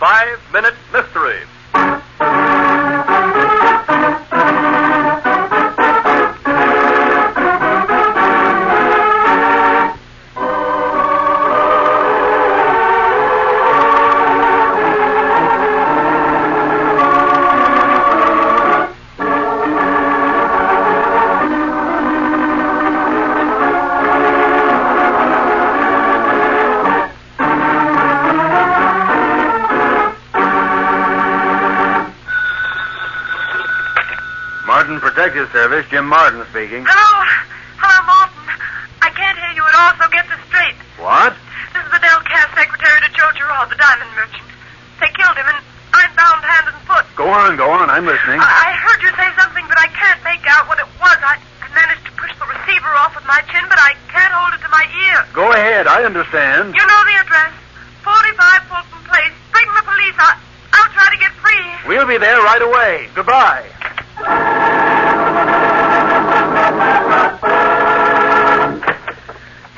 5-Minute Mystery. Protective Service, Jim Martin speaking. Hello, Martin. I can't hear you at all, so get this straight. What? This is the Delcath secretary to Joe Girard, the diamond merchant. They killed him, and I'm bound hand and foot. Go on. I'm listening. I heard you say something, but I can't make out what it was. I managed to push the receiver off with my chin, but I can't hold it to my ear. Go ahead. I understand. You know the address. 45 Fulton Place. Bring the police. I'll try to get free. We'll be there right away. Goodbye.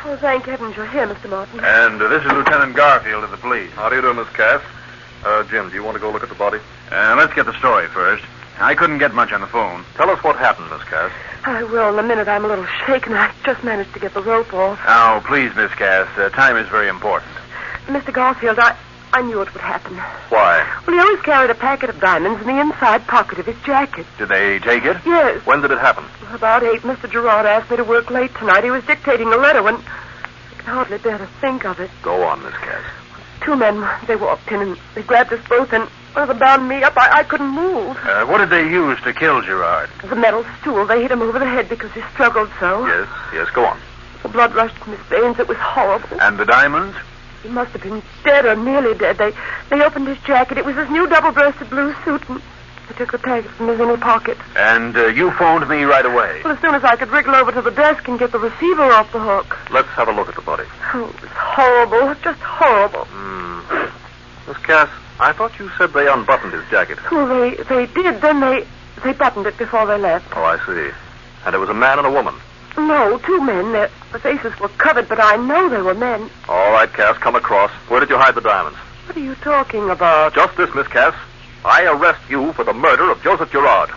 Oh, thank heavens you're here, Mr. Martin. And this is Lieutenant Garfield of the police. How do you do, Miss Cass? Jim, do you want to go look at the body? Let's get the story first. I couldn't get much on the phone. Tell us what happened, Miss Cass. I will in a minute. I'm a little shaken. I just managed to get the rope off. Now, please, Miss Cass, time is very important. Mr. Garfield, I knew it would happen. Why? Well, he always carried a packet of diamonds in the inside pocket of his jacket. Did they take it? Yes. When did it happen? About 8, Mr. Girard asked me to work late tonight. He was dictating a letter when I can hardly bear to think of it. Go on, Miss Cass. 2 men, they walked in and they grabbed us both and one of them bound me up. I couldn't move. What did they use to kill Girard? The metal stool. They hit him over the head because he struggled so. Yes, go on. The blood rushed from his veins. It was horrible. And the diamonds? He must have been dead or nearly dead. They opened his jacket. It was his new double-breasted blue suit, and they took the packet from his inner pocket. And you phoned me right away? Well, as soon as I could wriggle over to the desk and get the receiver off the hook. Let's have a look at the body. Oh, it was horrible. Just horrible. Miss Cass, I thought you said they unbuttoned his jacket. Well, they did. Then they buttoned it before they left. Oh, I see. And it was a man and a woman. No, 2 men. Their faces were covered, but I know they were men. All right, Cass, come across. Where did you hide the diamonds? What are you talking about? Just this, Miss Cass. I arrest you for the murder of Joseph Girard.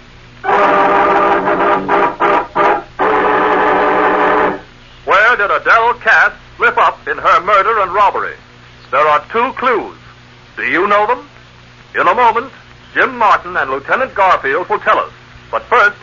Where did Adele Cass slip up in her murder and robbery? There are 2 clues. Do you know them? In a moment, Jim Martin and Lieutenant Garfield will tell us. But first...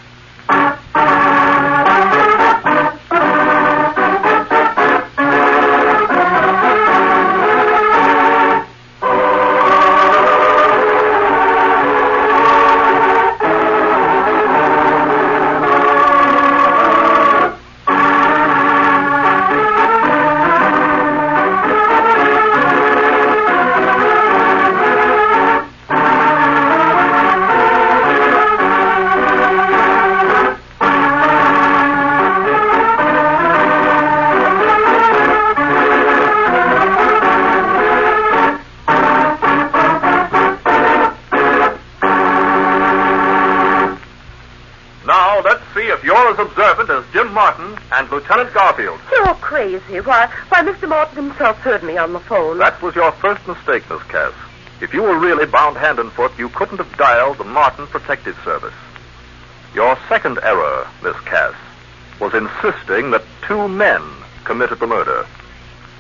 as observant as Jim Martin and Lieutenant Garfield. You're crazy. Why, Mr. Martin himself heard me on the phone. That was your first mistake, Miss Cass. If you were really bound hand and foot, you couldn't have dialed the Martin Protective Service. Your second error, Miss Cass, was insisting that 2 men committed the murder.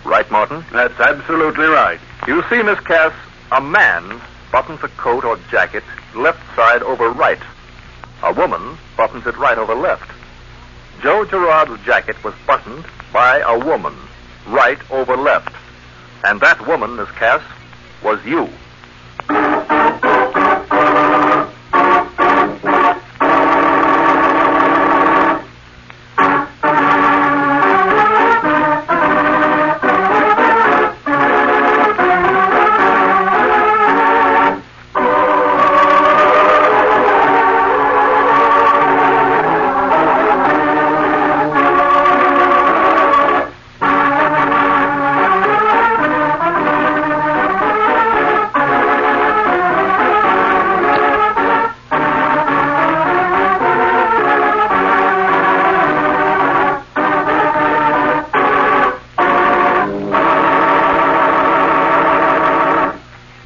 Right, Martin? That's absolutely right. You see, Miss Cass, a man buttons a coat or jacket left side over right. A woman buttons it right over left. Joe Girard's jacket was buttoned by a woman, right over left. And that woman, Miss Cass, was you.